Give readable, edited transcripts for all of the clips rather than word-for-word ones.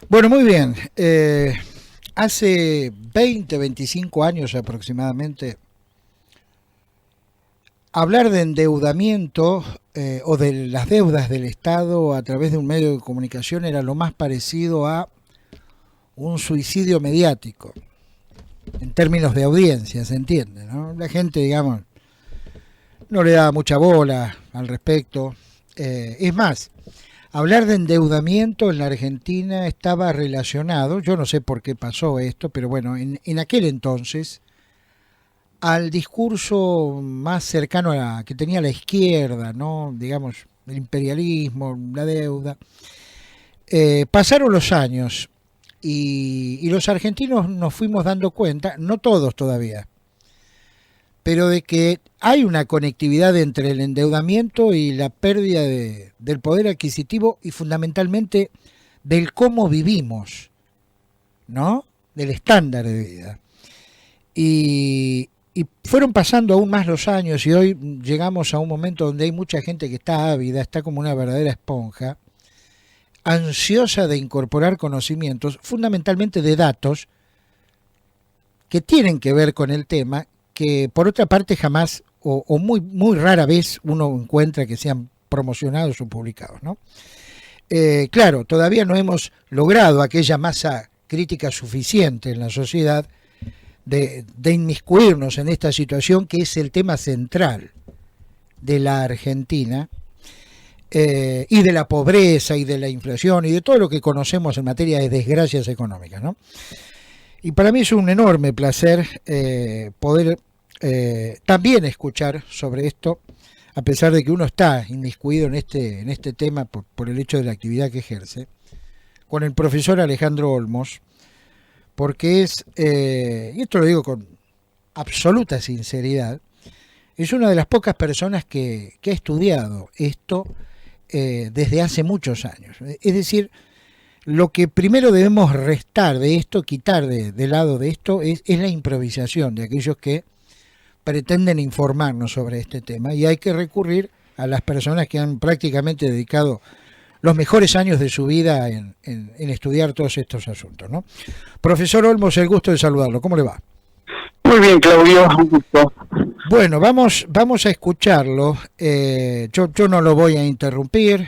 Bueno, muy bien. Hace 20, 25 años aproximadamente, hablar de endeudamiento o de las deudas del Estado a través de un medio de comunicación era lo más parecido a un suicidio mediático, en términos de audiencia, se entiende, ¿no? La gente, digamos, no le daba mucha bola al respecto. Es más, hablar de endeudamiento en la Argentina estaba relacionado, yo no sé por qué pasó esto, pero bueno, en aquel entonces, al discurso más cercano a que tenía la izquierda, ¿no? Digamos, el imperialismo, la deuda. Pasaron los años y los argentinos nos fuimos dando cuenta, no todos todavía, pero de que hay una conectividad entre el endeudamiento y la pérdida del poder adquisitivo y fundamentalmente del cómo vivimos, ¿no? Del estándar de vida. Y fueron pasando aún más los años y hoy llegamos a un momento donde hay mucha gente que está ávida, está como una verdadera esponja, ansiosa de incorporar conocimientos, fundamentalmente de datos, que tienen que ver con el tema, que por otra parte jamás o muy, muy rara vez uno encuentra que sean promocionados o publicados, ¿no? Claro, todavía no hemos logrado aquella masa crítica suficiente en la sociedad de inmiscuirnos en esta situación que es el tema central de la Argentina, y de la pobreza y de la inflación y de todo lo que conocemos en materia de desgracias económicas, ¿no? Y para mí es un enorme placer poder también escuchar sobre esto, a pesar de que uno está inmiscuido en este tema por el hecho de la actividad que ejerce, con el profesor Alejandro Olmos, porque es, y esto lo digo con absoluta sinceridad, es una de las pocas personas que ha estudiado esto desde hace muchos años. Es decir, lo que primero debemos restar de esto, quitar de lado de esto, es la improvisación de aquellos que pretenden informarnos sobre este tema, y hay que recurrir a las personas que han prácticamente dedicado los mejores años de su vida en estudiar todos estos asuntos, ¿no? Profesor Olmos, el gusto de saludarlo. ¿Cómo le va? Muy bien, Claudio, un gusto. Bueno, vamos a escucharlo. Yo no lo voy a interrumpir,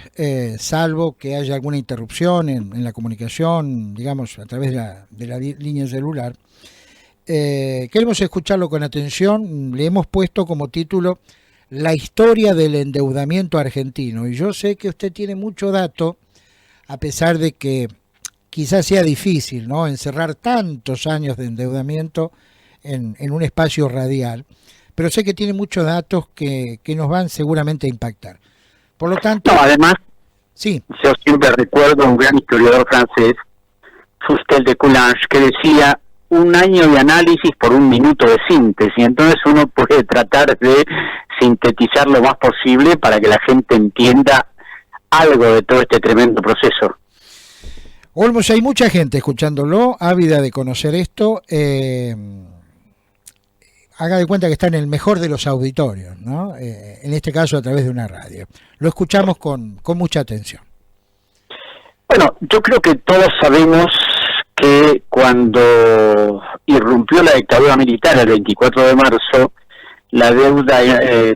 salvo que haya alguna interrupción en la comunicación, digamos, a través de la línea celular. Queremos escucharlo con atención. Le hemos puesto como título La historia del endeudamiento argentino. Y yo sé que usted tiene mucho dato, a pesar de que quizás sea difícil, ¿no?, encerrar tantos años de endeudamiento en un espacio radial, pero sé que tiene muchos datos que nos van seguramente a impactar. Por lo tanto... No, además, sí. Yo siempre recuerdo a un gran historiador francés, Fustel de Coulanges, que decía: un año de análisis por un minuto de síntesis. Entonces uno puede tratar de sintetizar lo más posible para que la gente entienda algo de todo este tremendo proceso. Olmos, hay mucha gente escuchándolo, ávida de conocer esto. Haga de cuenta que está en el mejor de los auditorios, ¿no? En este caso a través de una radio. Lo escuchamos con mucha atención. Bueno, yo creo que todos sabemos que cuando irrumpió la dictadura militar el 24 de marzo, la deuda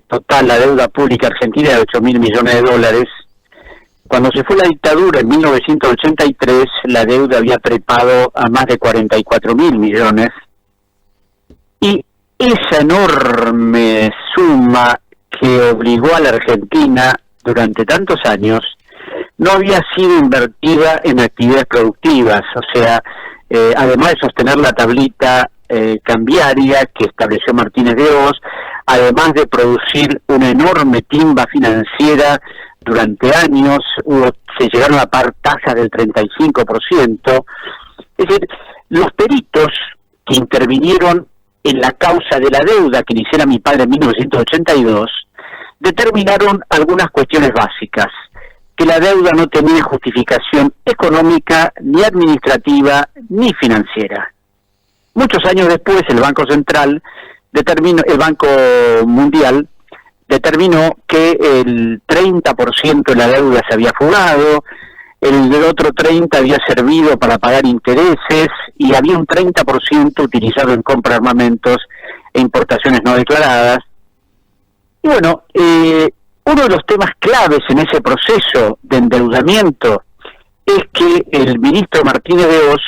total, la deuda pública argentina era de 8.000 millones de dólares. Cuando se fue la dictadura en 1983, la deuda había trepado a más de 44.000 millones. Y esa enorme suma que obligó a la Argentina durante tantos años no había sido invertida en actividades productivas, o sea, además de sostener la tablita cambiaria que estableció Martínez de Hoz, además de producir una enorme timba financiera durante años, se llegaron a pagar tasas del 35%, es decir, los peritos que intervinieron en la causa de la deuda que le hiciera mi padre en 1982, determinaron algunas cuestiones básicas: que la deuda no tenía justificación económica, ni administrativa, ni financiera. Muchos años después, el Banco Central el Banco Mundial determinó que el 30% de la deuda se había fugado, el otro 30% había servido para pagar intereses y había un 30% utilizado en compra de armamentos e importaciones no declaradas. Y bueno, uno de los temas claves en ese proceso de endeudamiento es que el ministro Martínez de Hoz,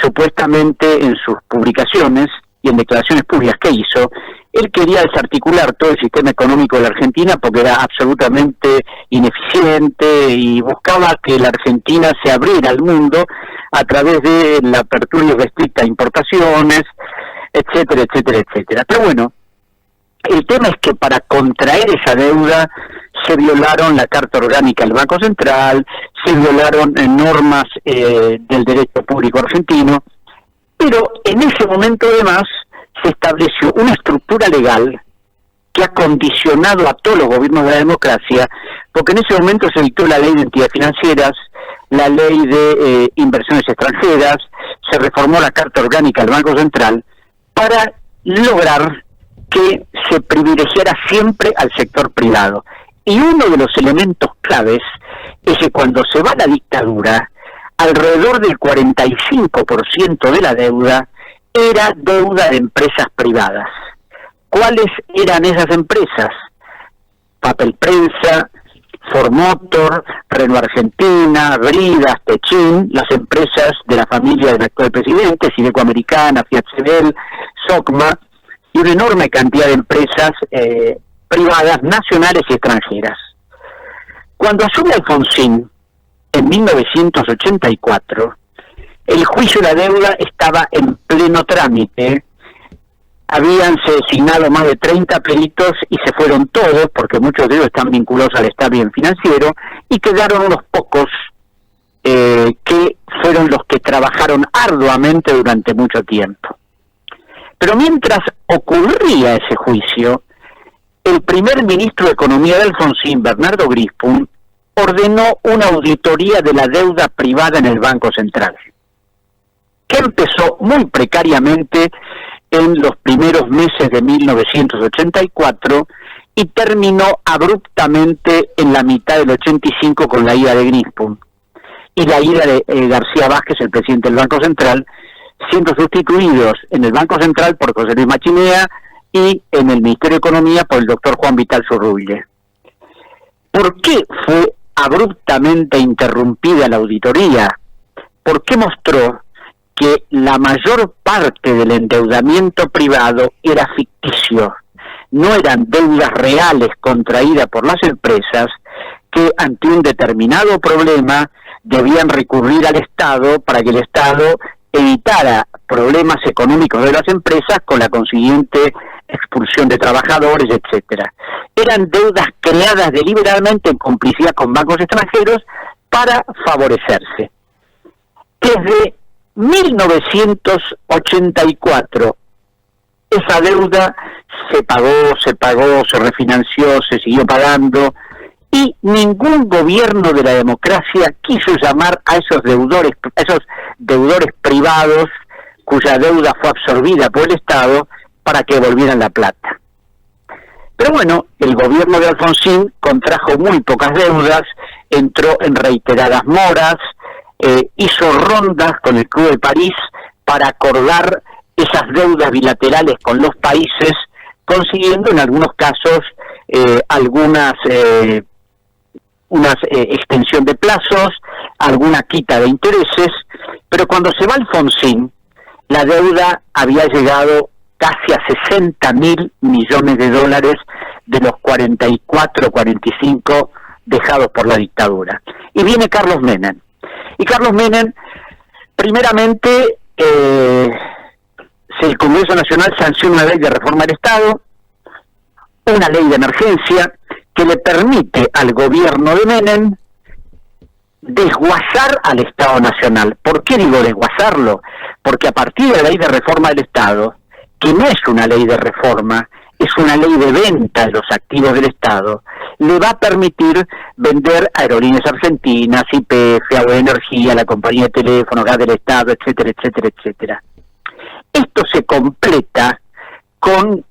supuestamente en sus publicaciones y en declaraciones públicas que hizo, él quería desarticular todo el sistema económico de la Argentina porque era absolutamente ineficiente y buscaba que la Argentina se abriera al mundo a través de la apertura y restricta de importaciones, etcétera, etcétera, etcétera. Pero bueno, el tema es que para contraer esa deuda se violaron la Carta Orgánica del Banco Central, se violaron normas del derecho público argentino, pero en ese momento además se estableció una estructura legal que ha condicionado a todos los gobiernos de la democracia, porque en ese momento se dictó la ley de entidades financieras, la ley de inversiones extranjeras, se reformó la Carta Orgánica del Banco Central para lograr que se privilegiara siempre al sector privado. Y uno de los elementos claves es que cuando se va la dictadura, alrededor del 45% de la deuda era deuda de empresas privadas. ¿Cuáles eran esas empresas? Papel Prensa, Formotor, Renault Argentina, Bridas, Techin, las empresas de la familia del actual presidente, Sideco Americana, Fiat Sebel, Socma, y una enorme cantidad de empresas privadas, nacionales y extranjeras. Cuando asume Alfonsín, en 1984, el juicio de la deuda estaba en pleno trámite. Habíanse designado más de 30 peritos y se fueron todos, porque muchos de ellos están vinculados al estado bien financiero, y quedaron unos pocos que fueron los que trabajaron arduamente durante mucho tiempo. Pero mientras ocurría ese juicio, el primer ministro de Economía de Alfonsín, Bernardo Grispun, ordenó una auditoría de la deuda privada en el Banco Central, que empezó muy precariamente en los primeros meses de 1984 y terminó abruptamente en la mitad del 85 con la ida de Grispun y la ida de García Vázquez, el presidente del Banco Central, siendo sustituidos en el Banco Central por José Luis Machinea y en el Ministerio de Economía por el doctor Juan Vital Zurruille. ¿Por qué fue abruptamente interrumpida la auditoría? Porque mostró que la mayor parte del endeudamiento privado era ficticio, no eran deudas reales contraídas por las empresas que ante un determinado problema debían recurrir al Estado para que el Estado evitara problemas económicos de las empresas con la consiguiente expulsión de trabajadores, etcétera. Eran deudas creadas deliberadamente en complicidad con bancos extranjeros para favorecerse. Desde 1984 esa deuda se pagó, se refinanció, se siguió pagando, y ningún gobierno de la democracia quiso llamar a esos deudores privados cuya deuda fue absorbida por el Estado para que devolvieran la plata. Pero bueno, el gobierno de Alfonsín contrajo muy pocas deudas, entró en reiteradas moras, hizo rondas con el Club de París para acordar esas deudas bilaterales con los países, consiguiendo en algunos casos una extensión de plazos, alguna quita de intereses, pero cuando se va Alfonsín, la deuda había llegado casi a 60.000 millones de dólares de los 45 dejados por la dictadura. Y viene Carlos Menem. Y Carlos Menem, primeramente, el Congreso Nacional sanciona una ley de reforma del Estado, una ley de emergencia, que le permite al gobierno de Menem desguazar al Estado Nacional. ¿Por qué digo desguazarlo? Porque a partir de la ley de reforma del Estado, que no es una ley de reforma, es una ley de venta de los activos del Estado, le va a permitir vender Aerolíneas Argentinas, YPF, Agua de Energía, la compañía de teléfono, gas del Estado, etcétera, etcétera, etcétera. Esto se completa con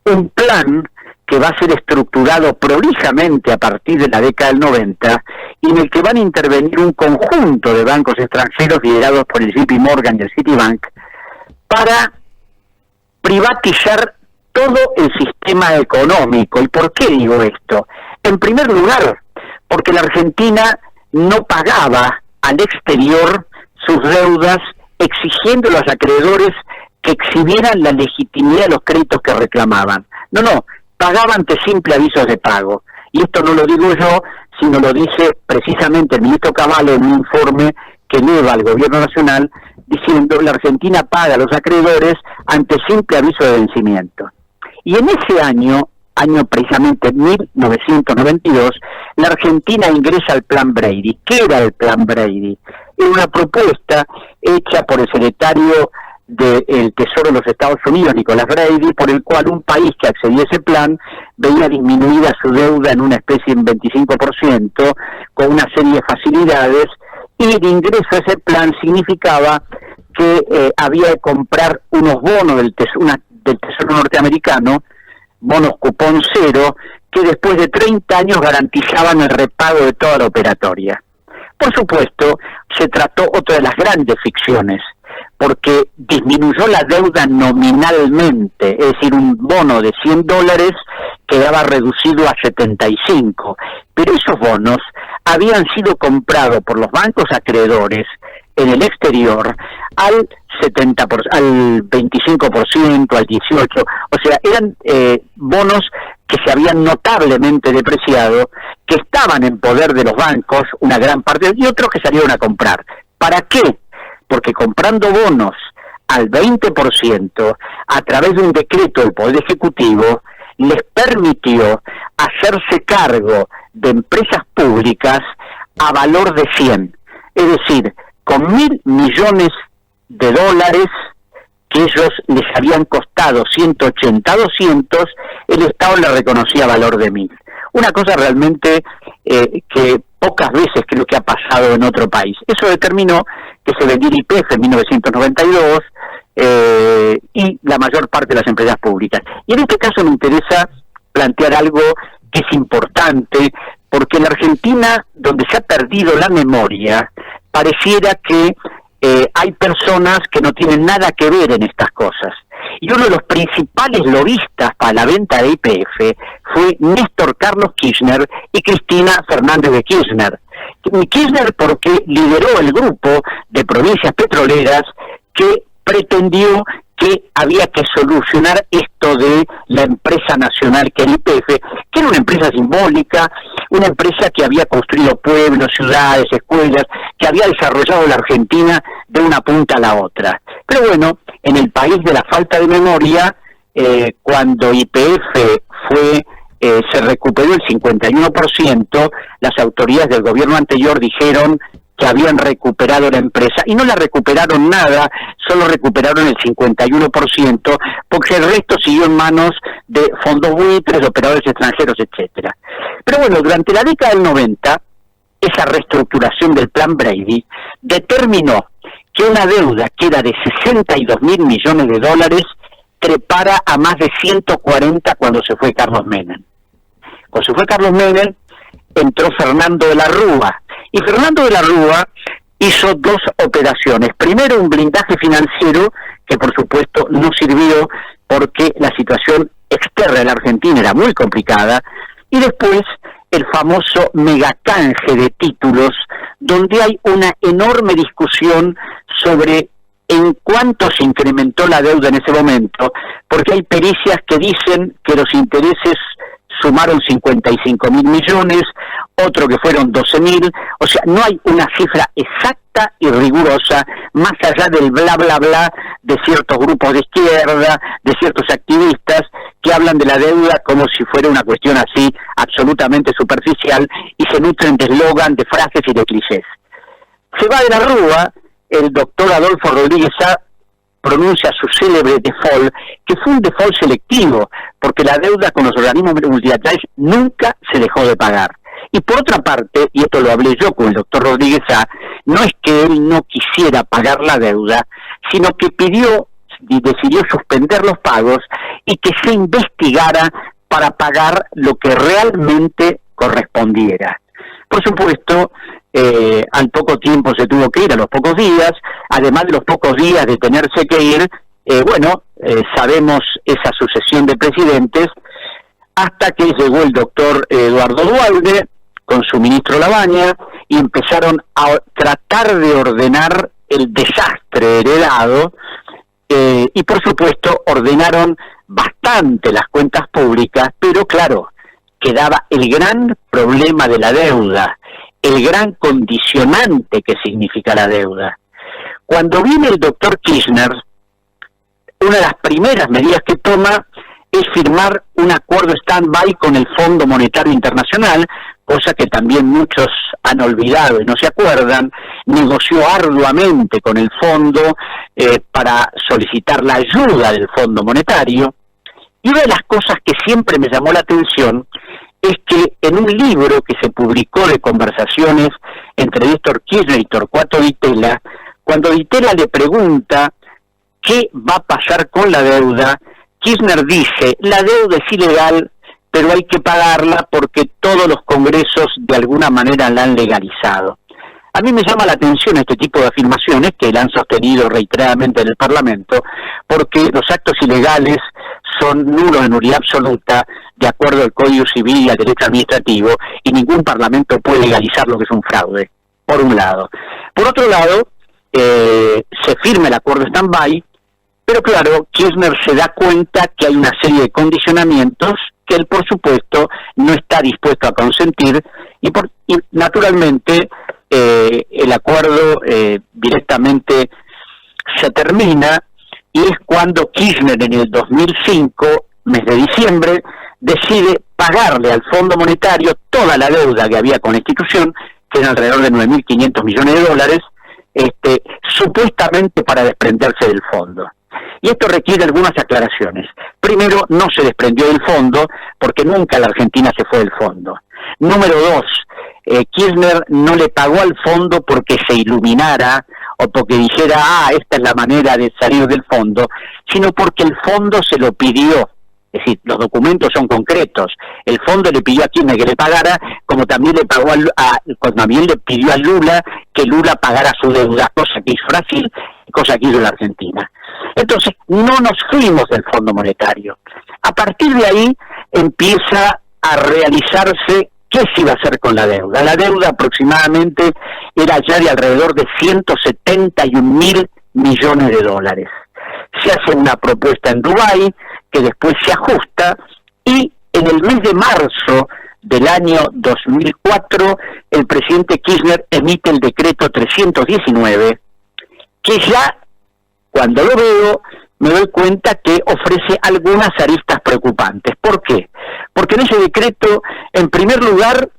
un plan que va a ser estructurado prolijamente a partir de la década del 90, y en el que van a intervenir un conjunto de bancos extranjeros liderados por el JP Morgan y el Citibank, para privatizar todo el sistema económico. ¿Y por qué digo esto? En primer lugar, porque la Argentina no pagaba al exterior sus deudas, exigiendo a los acreedores que exhibieran la legitimidad de los créditos que reclamaban. No, pagaba ante simple aviso de pago. Y esto no lo digo yo, sino lo dice precisamente el ministro Cavallo en un informe que eleva al gobierno nacional, diciendo la Argentina paga a los acreedores ante simple aviso de vencimiento. Y en ese año precisamente 1992, la Argentina ingresa al Plan Brady. ¿Qué era el Plan Brady? Era una propuesta hecha por el secretario del Tesoro de los Estados Unidos, Nicolás Brady, por el cual un país que accedía a ese plan veía disminuida su deuda en una especie de 25%, con una serie de facilidades, y el ingreso a ese plan significaba que había que comprar unos bonos del Tesoro norteamericano, bonos cupón cero, que después de 30 años garantizaban el repago de toda la operatoria. Por supuesto, se trató otra de las grandes ficciones, porque disminuyó la deuda nominalmente, es decir, un bono de $100 quedaba reducido a 75, pero esos bonos habían sido comprados por los bancos acreedores en el exterior al 25%, al 18%, o sea, eran bonos que se habían notablemente depreciado, que estaban en poder de los bancos, una gran parte, y otros que salieron a comprar. ¿Para qué? Porque comprando bonos al 20%, a través de un decreto del Poder Ejecutivo, les permitió hacerse cargo de empresas públicas a valor de 100, es decir, con $1.000 millones que ellos les habían costado 180, 200, el Estado le reconocía valor de 1.000. Una cosa realmente que pocas veces creo que ha pasado en otro país. Eso determinó que se vendiera YPF en 1992 y la mayor parte de las empresas públicas. Y en este caso me interesa plantear algo que es importante, porque en la Argentina, donde se ha perdido la memoria, pareciera que hay personas que no tienen nada que ver en estas cosas. Y uno de los principales lobistas para la venta de YPF fue Néstor Carlos Kirchner y Cristina Fernández de Kirchner. Kirchner porque lideró el grupo de provincias petroleras que pretendió que había que solucionar esto de la empresa nacional que era YPF, que era una empresa simbólica, una empresa que había construido pueblos, ciudades, escuelas, que había desarrollado la Argentina de una punta a la otra. Pero bueno, en el país de la falta de memoria, cuando YPF se recuperó el 51%, las autoridades del gobierno anterior dijeron que habían recuperado la empresa, y no la recuperaron nada, solo recuperaron el 51%, porque el resto siguió en manos de fondos buitres, operadores extranjeros, etcétera. Pero bueno, durante la década del 90, esa reestructuración del Plan Brady determinó que una deuda que era de $62.000 millones trepara a más de 140 cuando se fue Carlos Menem. Cuando se fue Carlos Menem, entró Fernando de la Rúa, y Fernando de la Rúa hizo dos operaciones. Primero, un blindaje financiero, que por supuesto no sirvió porque la situación externa de la Argentina era muy complicada, y después el famoso megacanje de títulos, donde hay una enorme discusión sobre en cuánto se incrementó la deuda en ese momento, porque hay pericias que dicen que los intereses sumaron 55.000 millones, otro que fueron 12.000, o sea, no hay una cifra exacta y rigurosa, más allá del bla bla bla de ciertos grupos de izquierda, de ciertos activistas, que hablan de la deuda como si fuera una cuestión así absolutamente superficial, y se nutren de eslogan, de frases y de clichés. Se va de la Rúa, el doctor Adolfo Rodríguez Sá pronuncia su célebre default, que fue un default selectivo, porque la deuda con los organismos multilaterales nunca se dejó de pagar. Y por otra parte, y esto lo hablé yo con el doctor Rodríguez Sá, no es que él no quisiera pagar la deuda, sino que pidió y decidió suspender los pagos y que se investigara para pagar lo que realmente correspondiera. Por supuesto, al poco tiempo se tuvo que ir, a los pocos días, además de los pocos días de tenerse que ir, sabemos esa sucesión de presidentes, hasta que llegó el doctor Eduardo Duhalde con su ministro Labaña y empezaron a tratar de ordenar el desastre heredado, y por supuesto ordenaron bastante las cuentas públicas, pero claro, quedaba el gran problema de la deuda, el gran condicionante que significa la deuda. Cuando viene el doctor Kirchner, una de las primeras medidas que toma es firmar un acuerdo stand-by con el Fondo Monetario Internacional, cosa que también muchos han olvidado y no se acuerdan. Negoció arduamente con el fondo para solicitar la ayuda del Fondo Monetario. Y una de las cosas que siempre me llamó la atención es que en un libro que se publicó de conversaciones entre Néstor Kirchner y Torcuato Di Tella, cuando Di Tella le pregunta qué va a pasar con la deuda, Kirchner dice: la deuda es ilegal, pero hay que pagarla porque todos los congresos de alguna manera la han legalizado. A mí me llama la atención este tipo de afirmaciones que la han sostenido reiteradamente en el Parlamento, porque los actos ilegales son nulos en nulidad absoluta, de acuerdo al Código Civil y al derecho administrativo, y ningún parlamento puede legalizar lo que es un fraude, por un lado. Por otro lado, se firma el acuerdo stand-by, pero claro, Kirchner se da cuenta que hay una serie de condicionamientos que él, por supuesto, no está dispuesto a consentir, y naturalmente el acuerdo directamente se termina, y es cuando Kirchner en el 2005, mes de diciembre, decide pagarle al Fondo Monetario toda la deuda que había con la institución, que eran alrededor de 9.500 millones de dólares, supuestamente para desprenderse del fondo. Y esto requiere algunas aclaraciones. Primero, no se desprendió del fondo, porque nunca la Argentina se fue del fondo. Número dos, Kirchner no le pagó al fondo porque se iluminara o porque dijera, esta es la manera de salir del fondo, sino porque el fondo se lo pidió. Es decir, los documentos son concretos. El fondo le pidió a Kirchner que le pagara, como también le pagó también le pidió a Lula que Lula pagara su deuda, cosa que hizo Brasil y cosa que hizo la Argentina. Entonces, no nos fuimos del Fondo Monetario. A partir de ahí empieza a realizarse qué se iba a hacer con la deuda. La deuda aproximadamente era ya de alrededor de 171.000 millones de dólares. Se hace una propuesta en Dubái, que después se ajusta, y en el mes de marzo del año 2004, el presidente Kirchner emite el decreto 319, que ya, cuando lo veo, me doy cuenta que ofrece algunas aristas preocupantes. ¿Por qué? Porque en ese decreto, en primer lugar,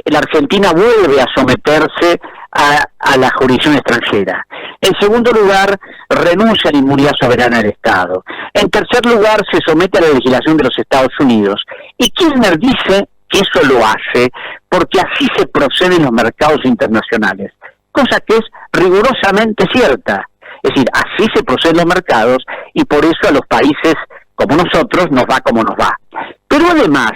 la Argentina vuelve a someterse a la jurisdicción extranjera. En segundo lugar, renuncia a la inmunidad soberana del Estado. En tercer lugar, se somete a la legislación de los Estados Unidos. Y Kirchner dice que eso lo hace porque así se procede en los mercados internacionales, cosa que es rigurosamente cierta. Es decir, así se procede en los mercados y por eso a los países como nosotros nos va como nos va. Pero además,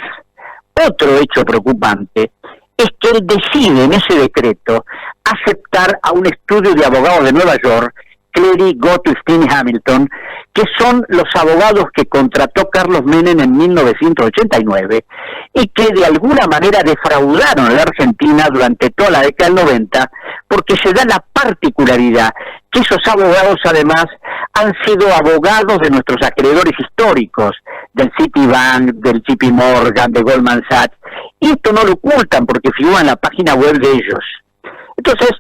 otro hecho preocupante es que él decide en ese decreto aceptar a un estudio de abogados de Nueva York, Cleary, Gottstein y Hamilton, que son los abogados que contrató Carlos Menem en 1989 y que de alguna manera defraudaron a la Argentina durante toda la década del 90, porque se da la particularidad que esos abogados además han sido abogados de nuestros acreedores históricos, del Citibank, del JP Morgan, de Goldman Sachs, y esto no lo ocultan porque figura en la página web de ellos. Entonces,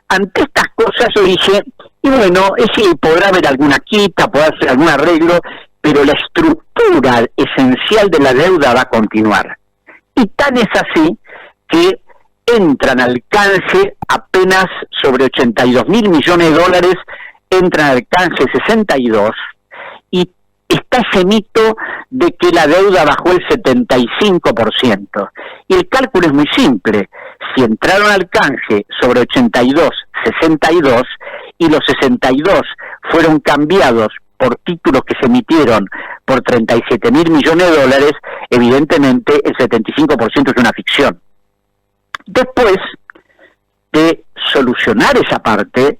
ante estas cosas yo dije, y bueno, sí, podrá haber alguna quita, podrá hacer algún arreglo, pero la estructura esencial de la deuda va a continuar. Y tan es así que entran al canje apenas sobre 82.000 millones de dólares, entran al canje 62, y está ese mito de que la deuda bajó el 75%. Y el cálculo es muy simple. Si entraron al canje sobre 82, 62, y los 62 fueron cambiados por títulos que se emitieron por 37.000 millones de dólares, evidentemente el 75% es una ficción. Después de solucionar esa parte,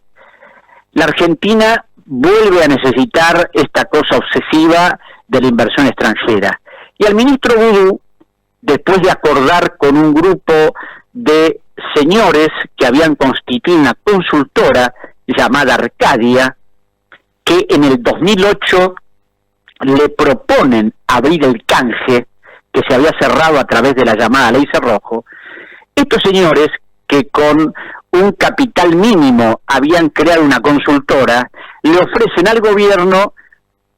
la Argentina vuelve a necesitar esta cosa obsesiva de la inversión extranjera. Y al ministro Vudú, después de acordar con un grupo de señores que habían constituido una consultora llamada Arcadia, que en el 2008 le proponen abrir el canje que se había cerrado a través de la llamada Ley Cerrojo, estos señores que con un capital mínimo habían creado una consultora, le ofrecen al gobierno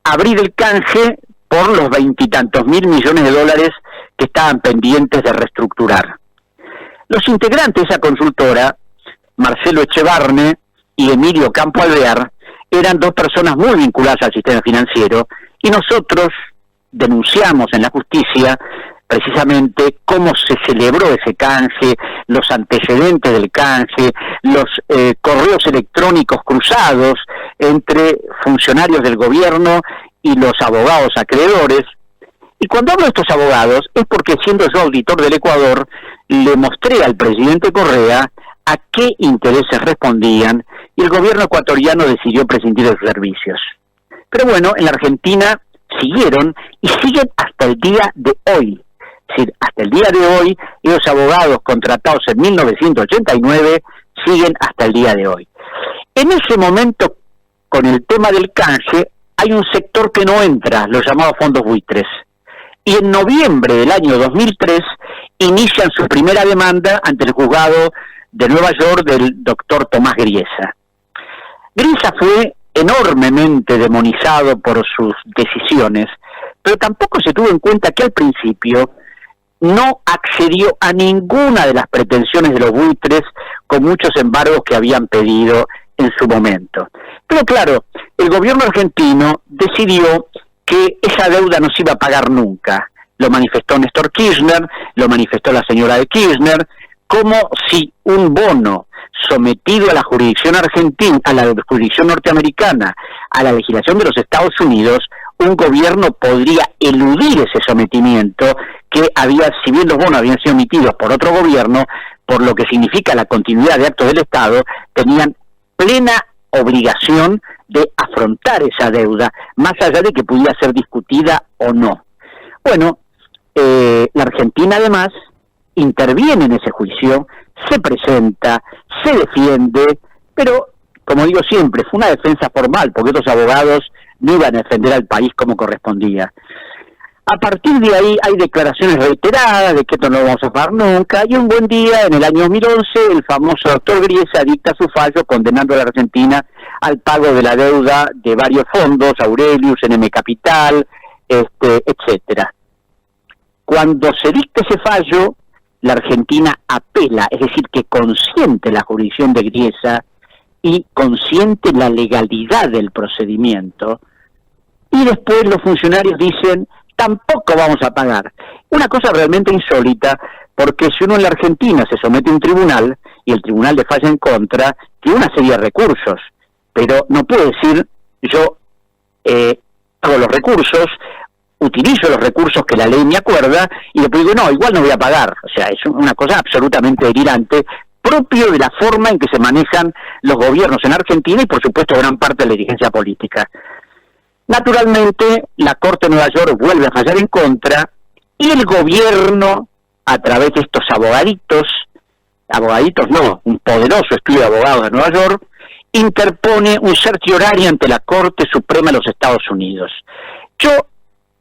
abrir el canje por los 20 y tantos mil millones de dólares que estaban pendientes de reestructurar. Los integrantes de esa consultora, Marcelo Echevarne y Emilio Campo Alvear, eran dos personas muy vinculadas al sistema financiero, y nosotros denunciamos en la justicia precisamente cómo se celebró ese canje, los antecedentes del canje, los correos electrónicos cruzados entre funcionarios del gobierno y los abogados acreedores. Y cuando hablo de estos abogados es porque, siendo yo auditor del Ecuador, le mostré al presidente Correa a qué intereses respondían, y el gobierno ecuatoriano decidió prescindir de sus servicios. Pero bueno, en la Argentina siguieron y siguen hasta el día de hoy. Es decir, hasta el día de hoy, esos abogados contratados en 1989 siguen hasta el día de hoy. En ese momento, con el tema del canje, hay un sector que no entra, los llamados fondos buitres. Y en noviembre del año 2003 inician su primera demanda ante el juzgado de Nueva York del doctor Tomás Griesa. Griesa fue enormemente demonizado por sus decisiones, pero tampoco se tuvo en cuenta que al principio no accedió a ninguna de las pretensiones de los buitres, con muchos embargos que habían pedido en su momento. Pero claro, el gobierno argentino decidió que esa deuda no se iba a pagar nunca. Lo manifestó Néstor Kirchner, lo manifestó la señora de Kirchner, como si un bono sometido a la jurisdicción argentina, a la jurisdicción norteamericana, a la legislación de los Estados Unidos, un gobierno podría eludir ese sometimiento que había, si bien los bonos habían sido emitidos por otro gobierno, por lo que significa la continuidad de actos del Estado, tenían plena obligación de afrontar esa deuda, más allá de que pudiera ser discutida o no. Bueno, la Argentina además interviene en ese juicio, se presenta, se defiende, pero, como digo siempre, fue una defensa formal, porque estos abogados no iban a defender al país como correspondía. A partir de ahí hay declaraciones reiteradas de que esto no lo vamos a pagar nunca, y un buen día, en el año 2011, el famoso doctor Griesa dicta su fallo condenando a la Argentina al pago de la deuda de varios fondos, Aurelius, NM Capital, etcétera. Cuando se dicta ese fallo, la Argentina apela, es decir, que consiente la jurisdicción de Griesa y consiente la legalidad del procedimiento, y después los funcionarios dicen, tampoco vamos a pagar. Una cosa realmente insólita, porque si uno en la Argentina se somete a un tribunal y el tribunal le falla en contra, tiene una serie de recursos, pero no puede decir, yo hago los recursos, utilizo los recursos que la ley me acuerda y después digo, no, igual no voy a pagar. O sea, es una cosa absolutamente delirante, propio de la forma en que se manejan los gobiernos en Argentina y por supuesto gran parte de la dirigencia política. Naturalmente, la Corte de Nueva York vuelve a fallar en contra y el gobierno, a través de estos abogaditos no, un poderoso estudio de abogados de Nueva York, interpone un certiorari ante la Corte Suprema de los Estados Unidos. Yo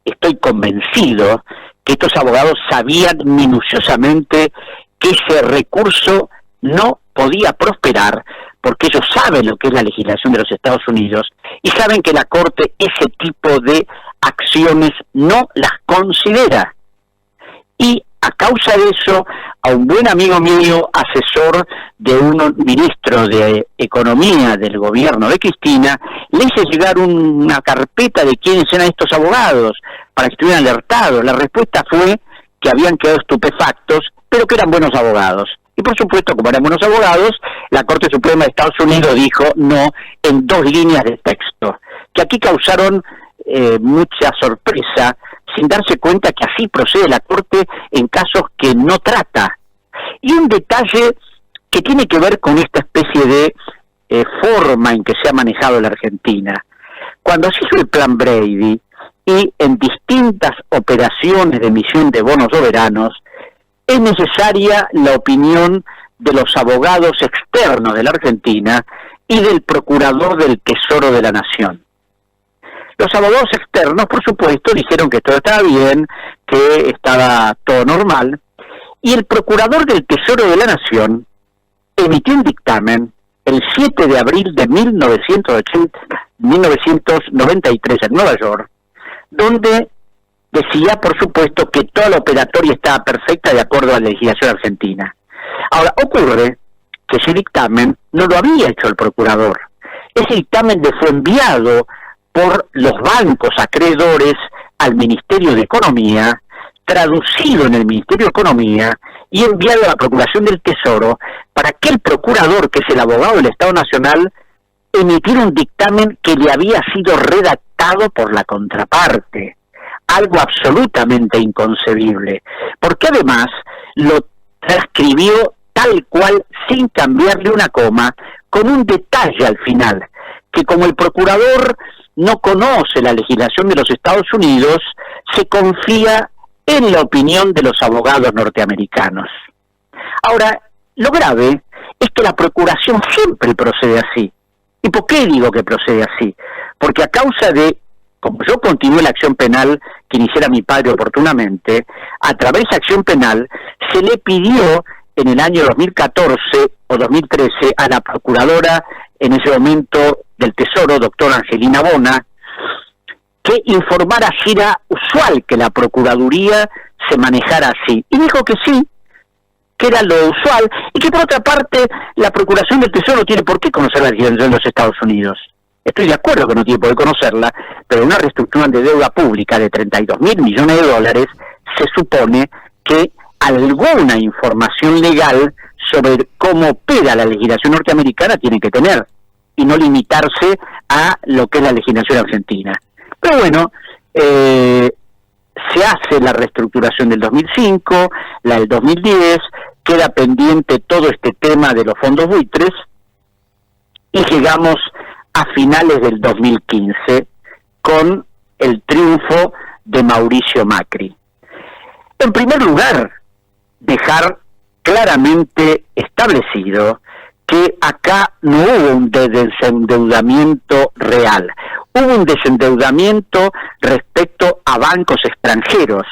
estoy convencido que estos abogados sabían minuciosamente que ese recurso no podía prosperar, porque ellos saben lo que es la legislación de los Estados Unidos y saben que la Corte ese tipo de acciones no las considera. Y a causa de eso, a un buen amigo mío, asesor de un ministro de Economía del gobierno de Cristina, le hice llegar una carpeta de quiénes eran estos abogados, para que estuvieran alertados. La respuesta fue que habían quedado estupefactos, pero que eran buenos abogados. Y por supuesto, como eran buenos abogados, la Corte Suprema de Estados Unidos dijo no en 2 líneas de texto, que aquí causaron mucha sorpresa, sin darse cuenta que así procede la Corte en casos que no trata. Y un detalle que tiene que ver con esta especie de forma en que se ha manejado la Argentina. Cuando se hizo el Plan Brady y en distintas operaciones de emisión de bonos soberanos, es necesaria la opinión de los abogados externos de la Argentina y del Procurador del Tesoro de la Nación. Los abogados externos, por supuesto, dijeron que todo estaba bien, que estaba todo normal, y el Procurador del Tesoro de la Nación emitió un dictamen el 7 de abril de 1993 en Nueva York, donde decía, por supuesto, que toda la operatoria estaba perfecta de acuerdo a la legislación argentina. Ahora, ocurre que ese dictamen no lo había hecho el procurador. Ese dictamen le fue enviado por los bancos acreedores al Ministerio de Economía, traducido en el Ministerio de Economía y enviado a la Procuración del Tesoro para que el procurador, que es el abogado del Estado Nacional, emitiera un dictamen que le había sido redactado por la contraparte. Algo absolutamente inconcebible, porque además lo transcribió tal cual, sin cambiarle una coma, con un detalle al final, que como el procurador no conoce la legislación de los Estados Unidos, se confía en la opinión de los abogados norteamericanos. Ahora, lo grave es que la procuración siempre procede así. ¿Y por qué digo que procede así? Porque a causa de, como yo continué la acción penal que iniciara mi padre oportunamente, a través de esa acción penal se le pidió en el año 2014 o 2013 a la procuradora en ese momento del Tesoro, doctora Angelina Bona, que informara si era usual que la Procuraduría se manejara así. Y dijo que sí, que era lo usual, y que por otra parte la Procuración del Tesoro no tiene por qué conocer la legislación de los Estados Unidos. Estoy de acuerdo que no tiene por qué conocerla, pero una reestructuración de deuda pública de 32.000 millones de dólares se supone que alguna información legal sobre cómo opera la legislación norteamericana tiene que tener, y no limitarse a lo que es la legislación argentina. Pero bueno, se hace la reestructuración del 2005, la del 2010, queda pendiente todo este tema de los fondos buitres, y llegamos a finales del 2015 con el triunfo de Mauricio Macri. En primer lugar, dejar claramente establecido que acá no hubo un desendeudamiento real, hubo un desendeudamiento respecto a bancos extranjeros,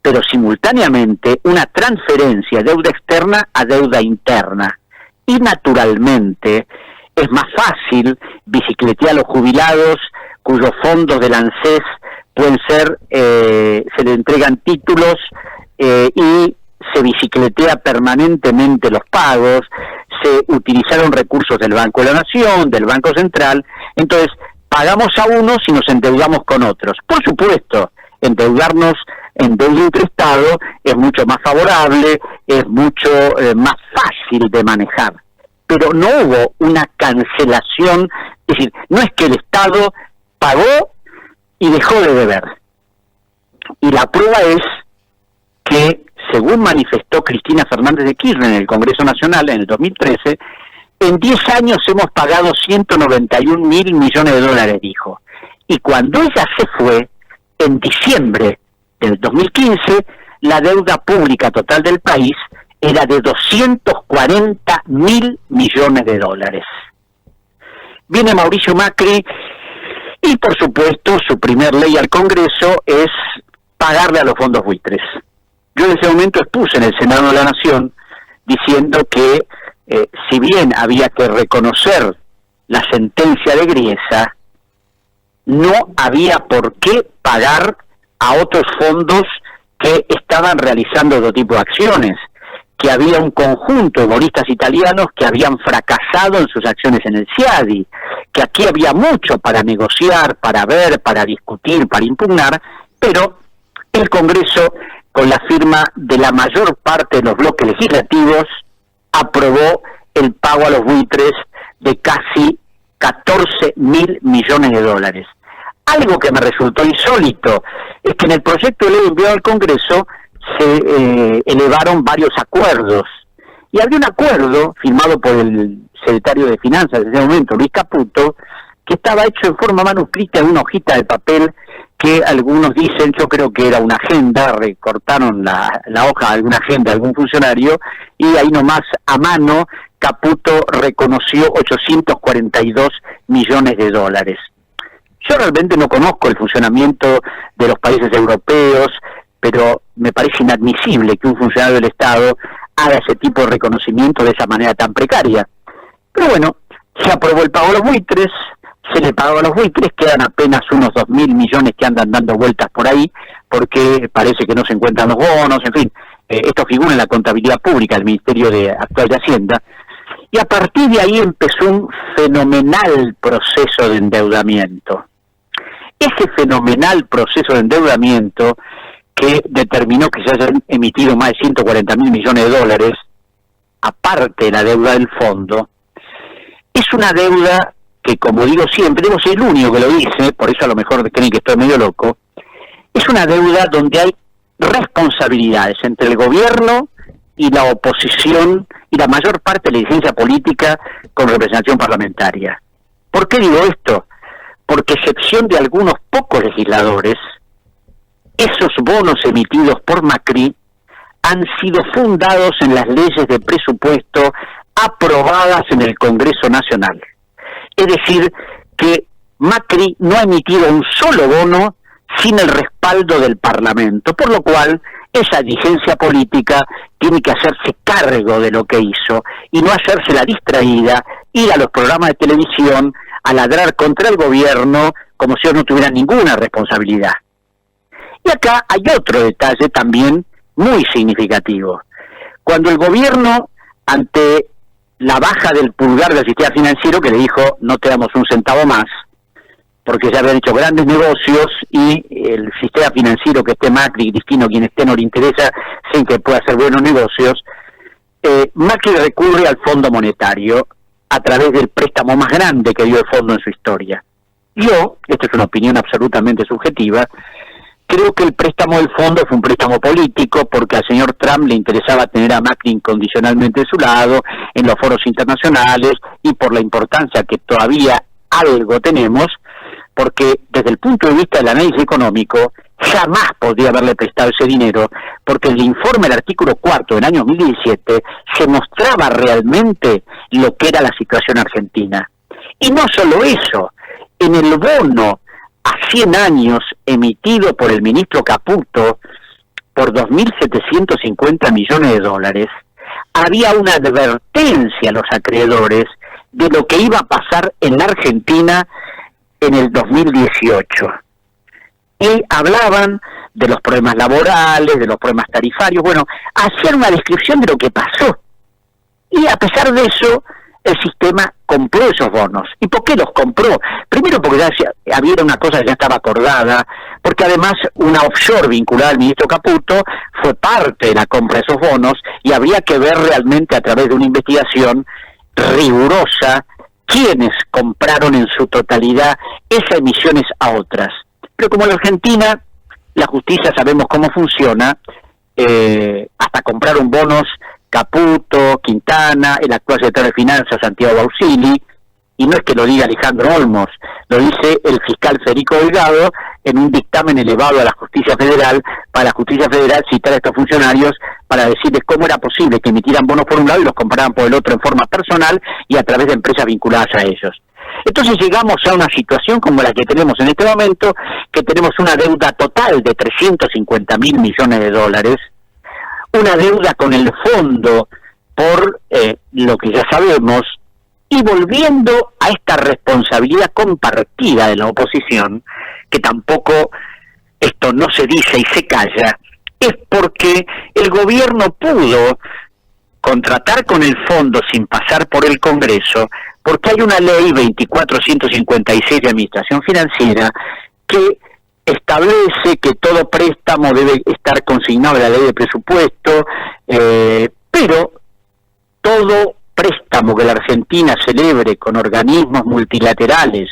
pero simultáneamente una transferencia de deuda externa a deuda interna. Y naturalmente es más fácil bicicletear a los jubilados cuyos fondos del ANSES pueden ser, se le entregan títulos y se bicicletea permanentemente los pagos, se utilizaron recursos del Banco de la Nación, del Banco Central, entonces pagamos a unos y nos endeudamos con otros. Por supuesto, endeudarnos en deuda interestado es mucho más favorable, es mucho más fácil de manejar, pero no hubo una cancelación, es decir, no es que el Estado pagó y dejó de deber. Y la prueba es que, según manifestó Cristina Fernández de Kirchner en el Congreso Nacional en el 2013, en 10 años hemos pagado 191.000 millones de dólares, dijo. Y cuando ella se fue, en diciembre del 2015, la deuda pública total del país era de 240.000 millones de dólares. Viene Mauricio Macri y, por supuesto, su primer ley al Congreso es pagarle a los fondos buitres. Yo en ese momento expuse en el Senado de la Nación diciendo que si bien había que reconocer la sentencia de Griesa, no había por qué pagar a otros fondos que estaban realizando otro tipo de acciones, que había un conjunto de bonistas italianos que habían fracasado en sus acciones en el CIADI, que aquí había mucho para negociar, para ver, para discutir, para impugnar, pero el Congreso, con la firma de la mayor parte de los bloques legislativos, aprobó el pago a los buitres de casi 14.000 millones de dólares. Algo que me resultó insólito es que en el proyecto de ley enviado al Congreso se elevaron varios acuerdos. Y había un acuerdo firmado por el secretario de Finanzas en ese momento, Luis Caputo, que estaba hecho en forma manuscrita en una hojita de papel que algunos dicen, yo creo que era una agenda, recortaron la hoja de alguna agenda de algún funcionario, y ahí nomás a mano Caputo reconoció 842 millones de dólares. Yo realmente no conozco el funcionamiento de los países europeos, pero me parece inadmisible que un funcionario del Estado haga ese tipo de reconocimiento de esa manera tan precaria. Pero bueno, se aprobó el pago a los buitres, se le pagó a los buitres, quedan apenas unos 2.000 millones que andan dando vueltas por ahí, porque parece que no se encuentran los bonos, en fin, esto figura en la contabilidad pública del Ministerio actual de Hacienda, y a partir de ahí empezó un fenomenal proceso de endeudamiento. Ese fenomenal proceso de endeudamiento que determinó que se hayan emitido más de 140.000 millones de dólares, aparte de la deuda del fondo, es una deuda que, como digo siempre, debo ser el único que lo dice, por eso a lo mejor creen que estoy medio loco, es una deuda donde hay responsabilidades entre el gobierno y la oposición y la mayor parte de la dirigencia política con representación parlamentaria. ¿Por qué digo esto? Porque, a excepción de algunos pocos legisladores, esos bonos emitidos por Macri han sido fundados en las leyes de presupuesto aprobadas en el Congreso Nacional. Es decir, que Macri no ha emitido un solo bono sin el respaldo del Parlamento, por lo cual esa dirigencia política tiene que hacerse cargo de lo que hizo y no hacerse la distraída, ir a los programas de televisión a ladrar contra el gobierno como si ellos no tuvieran ninguna responsabilidad. Y acá hay otro detalle también muy significativo. Cuando el gobierno, ante la baja del pulgar del sistema financiero, que le dijo no te damos un centavo más, porque ya habían hecho grandes negocios y el sistema financiero que esté Macri, Cristino, quien esté, no le interesa, sin que pueda hacer buenos negocios, Macri recurre al Fondo Monetario a través del préstamo más grande que dio el fondo en su historia. Yo, esta es una opinión absolutamente subjetiva, creo que el préstamo del fondo fue un préstamo político porque al señor Trump le interesaba tener a Macri incondicionalmente de su lado en los foros internacionales y por la importancia que todavía algo tenemos, porque desde el punto de vista del análisis económico jamás podría haberle prestado ese dinero, porque en el informe del artículo 4 del año 2017 se mostraba realmente lo que era la situación argentina. Y no solo eso, en el bono a 100 años emitido por el ministro Caputo por 2.750 millones de dólares, había una advertencia a los acreedores de lo que iba a pasar en la Argentina en el 2018. Y hablaban de los problemas laborales, de los problemas tarifarios, bueno, hacían una descripción de lo que pasó. Y a pesar de eso, el sistema compró esos bonos. ¿Y por qué los compró? Primero porque ya había una cosa que ya estaba acordada, porque además una offshore vinculada al ministro Caputo fue parte de la compra de esos bonos y habría que ver realmente a través de una investigación rigurosa quiénes compraron en su totalidad esas emisiones a otras. Pero como en la Argentina, la justicia sabemos cómo funciona, hasta compraron bonos Caputo, Quintana, el actual secretario de Finanzas, Santiago Bausili, y no es que lo diga Alejandro Olmos, lo dice el fiscal Federico Delgado en un dictamen elevado a la Justicia Federal, para la Justicia Federal citar a estos funcionarios para decirles cómo era posible que emitieran bonos por un lado y los compraran por el otro en forma personal y a través de empresas vinculadas a ellos. Entonces llegamos a una situación como la que tenemos en este momento, que tenemos una deuda total de 350.000 millones de dólares, una deuda con el fondo por lo que ya sabemos, y volviendo a esta responsabilidad compartida de la oposición, que tampoco esto no se dice y se calla, es porque el gobierno pudo contratar con el fondo sin pasar por el Congreso, porque hay una ley 24.156 de Administración Financiera que establece que todo préstamo debe estar consignado en la ley de presupuesto, pero todo préstamo que la Argentina celebre con organismos multilaterales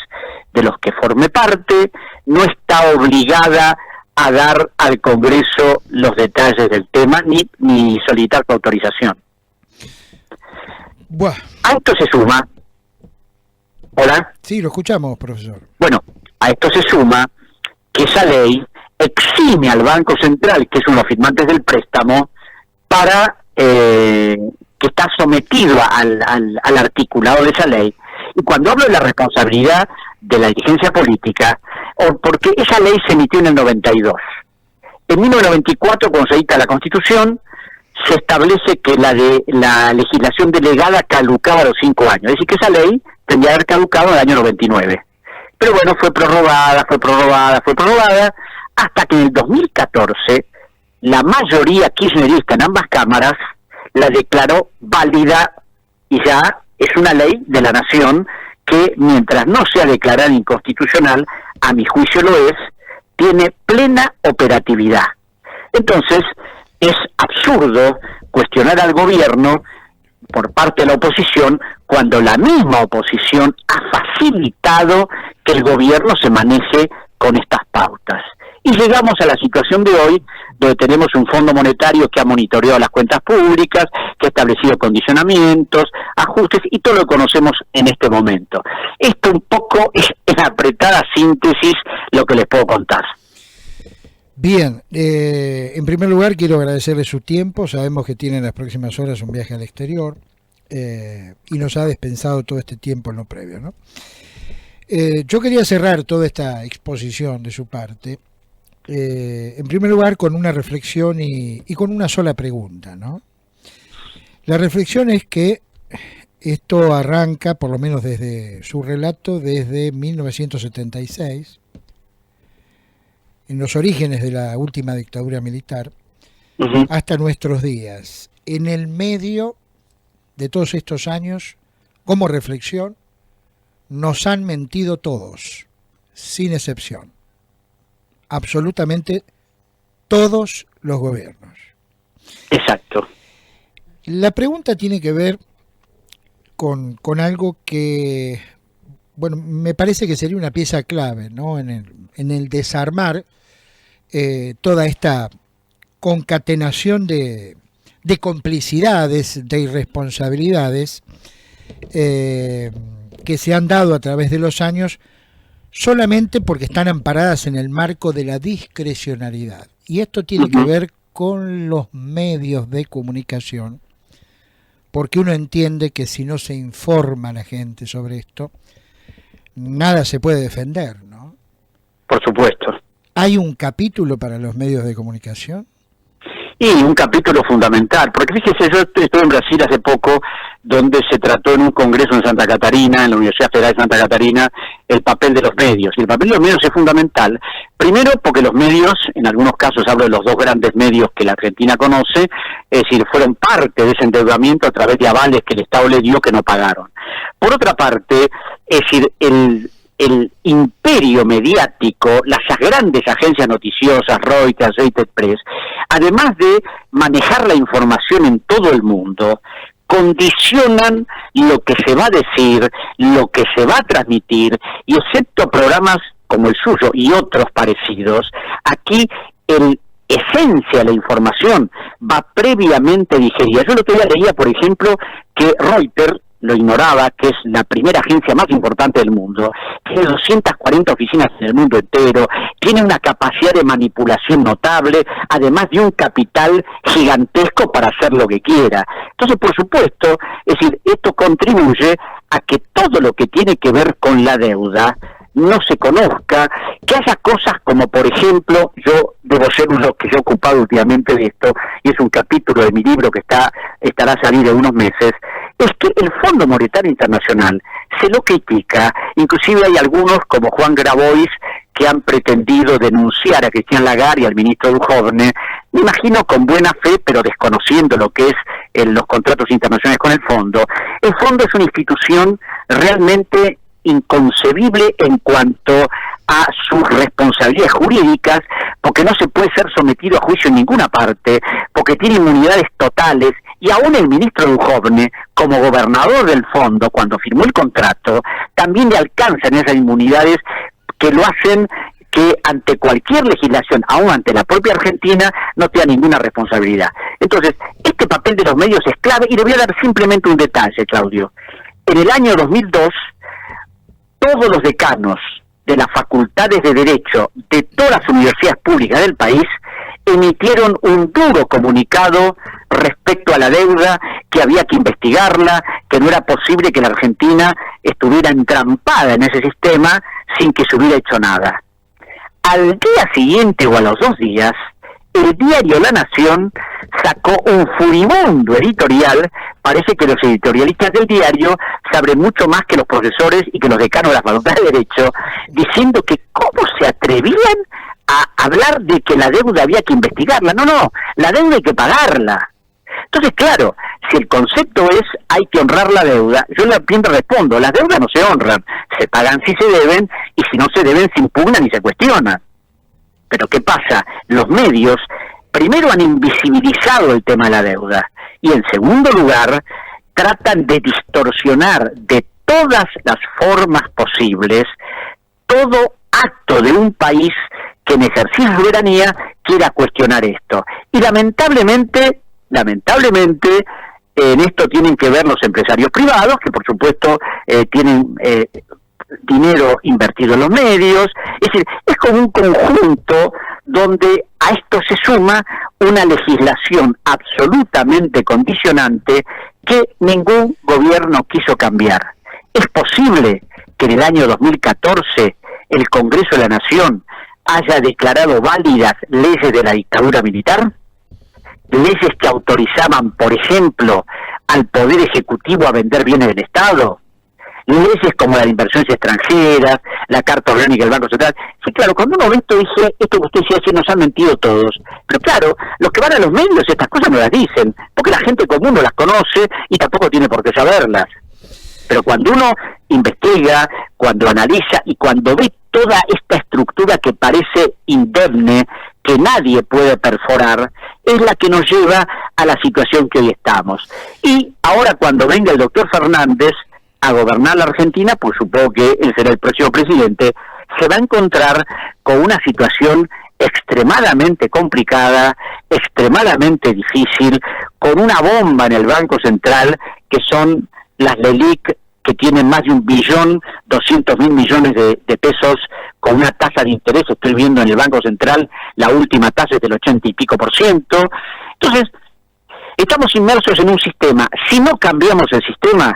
de los que forme parte no está obligada a dar al Congreso los detalles del tema ni solicitar su autorización. Buah. A esto se suma, ¿hola? Sí, lo escuchamos, profesor. Bueno, a esto se suma que esa ley exime al Banco Central, que es uno de los firmantes del préstamo, para que está sometido al articulado de esa ley. Y cuando hablo de la responsabilidad de la dirigencia política, porque esa ley se emitió en el 92. En 1994, cuando se dicta la Constitución, se establece que la legislación delegada caducaba a los 5 años. Es decir, que esa ley tendría que haber caducado en el año 99. Pero bueno, fue prorrogada, hasta que en el 2014 la mayoría kirchnerista en ambas cámaras la declaró válida y ya es una ley de la nación que, mientras no sea declarada inconstitucional, a mi juicio lo es, tiene plena operatividad. Entonces, es absurdo cuestionar al gobierno por parte de la oposición cuando la misma oposición ha facilitado que el gobierno se maneje con estas pautas. Y llegamos a la situación de hoy, donde tenemos un Fondo Monetario que ha monitoreado las cuentas públicas, que ha establecido condicionamientos, ajustes, y todo lo que conocemos en este momento. Esto un poco es en apretada síntesis lo que les puedo contar. Bien, en primer lugar quiero agradecerle su tiempo. Sabemos que tiene en las próximas horas un viaje al exterior y nos ha dispensado todo este tiempo en lo previo, ¿no? Yo quería cerrar toda esta exposición de su parte, en primer lugar con una reflexión y con una sola pregunta, ¿no? La reflexión es que esto arranca, por lo menos desde su relato, desde 1976, en los orígenes de la última dictadura militar, hasta nuestros días. En el medio de todos estos años, como reflexión, nos han mentido todos, sin excepción. Absolutamente todos los gobiernos. Exacto. La pregunta tiene que ver con algo que, bueno, me parece que sería una pieza clave, ¿no? En el desarmar toda esta concatenación de complicidades, de irresponsabilidades que se han dado a través de los años solamente porque están amparadas en el marco de la discrecionalidad. Y esto tiene que ver con los medios de comunicación, porque uno entiende que si no se informa a la gente sobre esto, nada se puede defender, ¿no? Por supuesto. ¿Hay un capítulo para los medios de comunicación? Y un capítulo fundamental, porque fíjese, yo estuve en Brasil hace poco, donde se trató en un congreso en Santa Catarina, en la Universidad Federal de Santa Catarina, el papel de los medios. Y el papel de los medios es fundamental, primero porque los medios, en algunos casos hablo de los dos grandes medios que la Argentina conoce, es decir, fueron parte de ese endeudamiento a través de avales que el Estado le dio que no pagaron. Por otra parte, es decir, el imperio mediático, las grandes agencias noticiosas, Reuters, Associated Press, además de manejar la información en todo el mundo, condicionan lo que se va a decir, lo que se va a transmitir, y excepto programas como el suyo y otros parecidos, aquí el esencia de la información va previamente digerida. Yo el otro día leía, por ejemplo, que Reuters, lo ignoraba, que es la primera agencia más importante del mundo, tiene 240 oficinas en el mundo entero, tiene una capacidad de manipulación notable, además de un capital gigantesco para hacer lo que quiera. Entonces, por supuesto, es decir, esto contribuye a que todo lo que tiene que ver con la deuda no se conozca, que haya cosas como, por ejemplo, yo debo ser uno que yo he ocupado últimamente de esto, y es un capítulo de mi libro que estará a salir en unos meses, es que el Fondo Monetario Internacional se lo critica, inclusive hay algunos como Juan Grabois que han pretendido denunciar a Christine Lagarde y al ministro Duhovne, me imagino con buena fe, pero desconociendo lo que es los contratos internacionales con el fondo. El fondo es una institución realmente inconcebible en cuanto a sus responsabilidades jurídicas, porque no se puede ser sometido a juicio en ninguna parte, porque tiene inmunidades totales, y aún el ministro Duhovne, como gobernador del fondo, cuando firmó el contrato, también le alcanzan esas inmunidades que lo hacen que ante cualquier legislación, aún ante la propia Argentina, no tenga ninguna responsabilidad. Entonces, este papel de los medios es clave, y le voy a dar simplemente un detalle, Claudio. En el año 2002, todos los decanos de las facultades de Derecho de todas las universidades públicas del país emitieron un duro comunicado respecto a la deuda, que había que investigarla, que no era posible que la Argentina estuviera entrampada en ese sistema sin que se hubiera hecho nada. Al día siguiente o a los 2 días, el diario La Nación sacó un furibundo editorial. Parece que los editorialistas del diario saben mucho más que los profesores y que los decanos de la Facultad de Derecho, diciendo que cómo se atrevían a hablar de que la deuda había que investigarla. No, la deuda hay que pagarla. Entonces, claro, si el concepto es hay que honrar la deuda, yo siempre respondo, las deudas no se honran, se pagan si se deben, y si no se deben se impugnan y se cuestionan. Pero ¿qué pasa? Los medios primero han invisibilizado el tema de la deuda, y en segundo lugar tratan de distorsionar de todas las formas posibles todo acto de un país que en ejercicio de soberanía quiera cuestionar esto. Y lamentablemente, en esto tienen que ver los empresarios privados, que por supuesto tienen dinero invertido en los medios. Es decir, es como un conjunto donde a esto se suma una legislación absolutamente condicionante que ningún gobierno quiso cambiar. ¿Es posible que en el año 2014 el Congreso de la Nación haya declarado válidas leyes de la dictadura militar? Leyes que autorizaban, por ejemplo, al Poder Ejecutivo a vender bienes del Estado. Leyes como la de inversiones extranjeras, la Carta Orgánica del Banco Central. Sí, claro, cuando uno ve esto, dice, esto que usted decía, nos han mentido todos. Pero claro, los que van a los medios estas cosas no las dicen, porque la gente común no las conoce y tampoco tiene por qué saberlas. Pero cuando uno investiga, cuando analiza y cuando ve toda esta estructura que parece indemne, que nadie puede perforar, es la que nos lleva a la situación que hoy estamos. Y ahora cuando venga el doctor Fernández a gobernar la Argentina, pues supongo que él será el próximo presidente, se va a encontrar con una situación extremadamente complicada, extremadamente difícil, con una bomba en el Banco Central, que son las LELIQ, que tienen más de 1.200.000 millones de pesos, con una tasa de interés, estoy viendo en el Banco Central, la última tasa es del 80 y pico %. Entonces, estamos inmersos en un sistema. Si no cambiamos el sistema,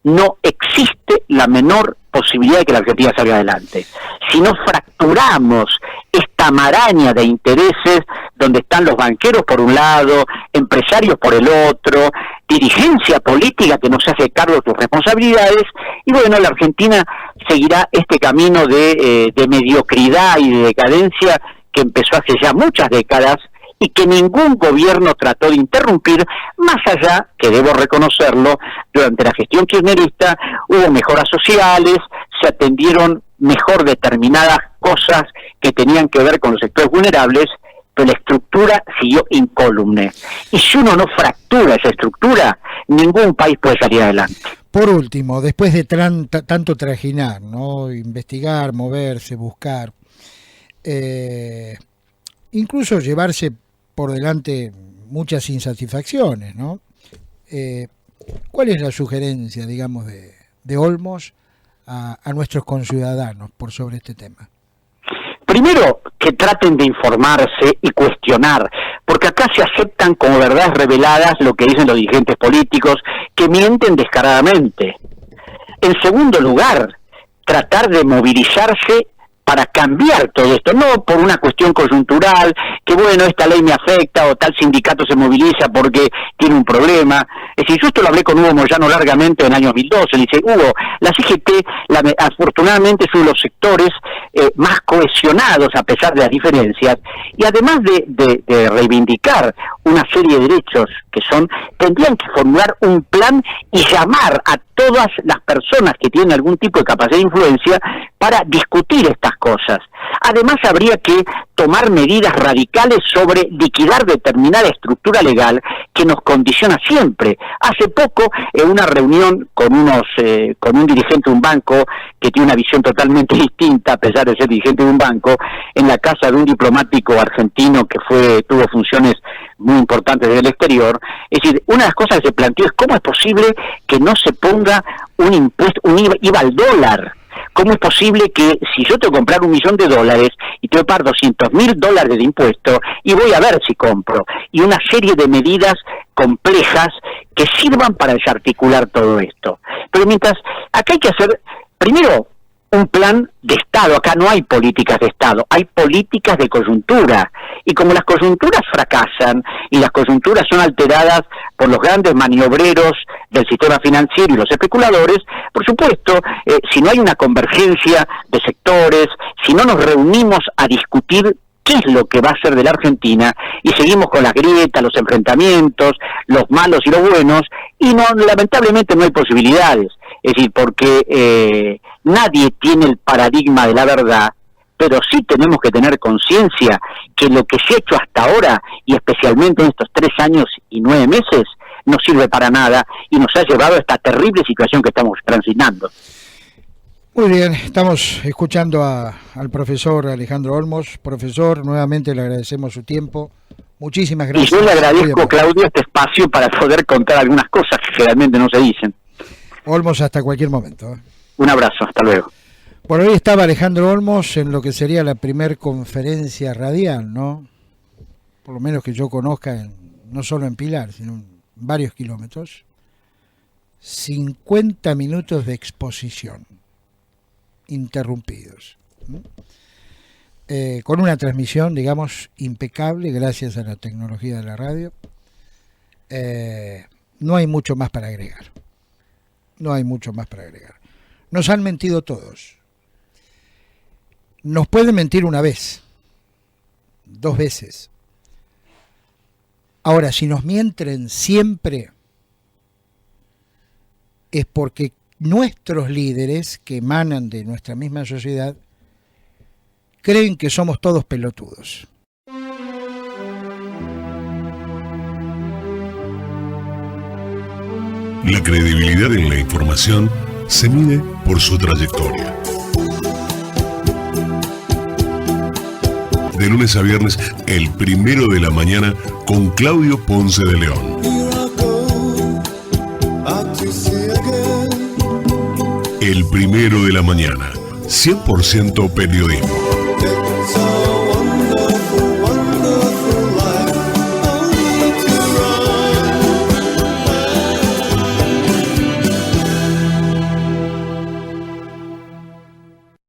no existe la menor posibilidad de que la Argentina salga adelante. Si no fracturamos esta maraña de intereses donde están los banqueros por un lado, empresarios por el otro, dirigencia política que no se hace cargo de sus responsabilidades, y bueno, la Argentina seguirá este camino de mediocridad y de decadencia que empezó hace ya muchas décadas y que ningún gobierno trató de interrumpir, más allá, que debo reconocerlo, durante la gestión kirchnerista hubo mejoras sociales, se atendieron mejor determinadas cosas que tenían que ver con los sectores vulnerables, pero la estructura siguió incólume. Y si uno no fractura esa estructura, ningún país puede salir adelante. Por último, después de tanto trajinar, ¿no? Investigar, moverse, buscar, incluso llevarse por delante muchas insatisfacciones, ¿no? ¿Cuál es la sugerencia, digamos, de Olmos a nuestros conciudadanos por sobre este tema? Primero, que traten de informarse y cuestionar, porque acá se aceptan como verdades reveladas lo que dicen los dirigentes políticos, que mienten descaradamente. En segundo lugar, tratar de movilizarse para cambiar todo esto, no por una cuestión coyuntural, que bueno, esta ley me afecta o tal sindicato se moviliza porque tiene un problema. Es decir, yo esto lo hablé con Hugo Moyano largamente en el año 2012, le dice, Hugo, la CGT afortunadamente es uno de los sectores más cohesionados a pesar de las diferencias, y además de reivindicar una serie de derechos que tendrían que formular un plan y llamar a todas las personas que tienen algún tipo de capacidad de influencia para discutir estas cosas. Además, habría que tomar medidas radicales sobre liquidar determinada estructura legal que nos condiciona siempre. Hace poco, en una reunión con un dirigente de un banco que tiene una visión totalmente distinta, a pesar de ser dirigente de un banco, en la casa de un diplomático argentino que tuvo funciones muy importantes del exterior, es decir, una de las cosas que se planteó es cómo es posible que no se ponga un impuesto, un IVA al dólar. ¿Cómo es posible que si yo tengo que comprar $1.000.000 y tengo que pagar $200.000 de impuesto y voy a ver si compro? Y una serie de medidas complejas que sirvan para desarticular todo esto. Pero mientras, acá hay que hacer, primero, un plan de Estado. Acá no hay políticas de Estado, hay políticas de coyuntura. Y como las coyunturas fracasan y las coyunturas son alteradas por los grandes maniobreros del sistema financiero y los especuladores, por supuesto, si no hay una convergencia de sectores, si no nos reunimos a discutir qué es lo que va a ser de la Argentina, y seguimos con las grietas, los enfrentamientos, los malos y los buenos, y lamentablemente no hay posibilidades. Es decir, porque nadie tiene el paradigma de la verdad, pero sí tenemos que tener conciencia que lo que se ha hecho hasta ahora, y especialmente en estos 3 años y 9 meses, no sirve para nada y nos ha llevado a esta terrible situación que estamos transitando. Muy bien, estamos escuchando al profesor Alejandro Olmos. Profesor, nuevamente le agradecemos su tiempo. Muchísimas gracias. Y yo le agradezco, Claudio, este espacio para poder contar algunas cosas que generalmente no se dicen. Olmos, hasta cualquier momento. Un abrazo, hasta luego. Por hoy estaba Alejandro Olmos en lo que sería la primer conferencia radial, ¿no? Por lo menos que yo conozca, no solo en Pilar, sino en varios kilómetros. 50 minutos de exposición, interrumpidos. Con una transmisión, digamos, impecable, gracias a la tecnología de la radio. No hay mucho más para agregar. No hay mucho más para agregar. Nos han mentido todos. Nos pueden mentir una vez, 2 veces. Ahora, si nos mienten siempre, es porque nuestros líderes, que emanan de nuestra misma sociedad, creen que somos todos pelotudos. La credibilidad en la información se mide por su trayectoria. De lunes a viernes, el 1 de la mañana, con Claudio Ponce de León. El 1 de la mañana, 100% periodismo.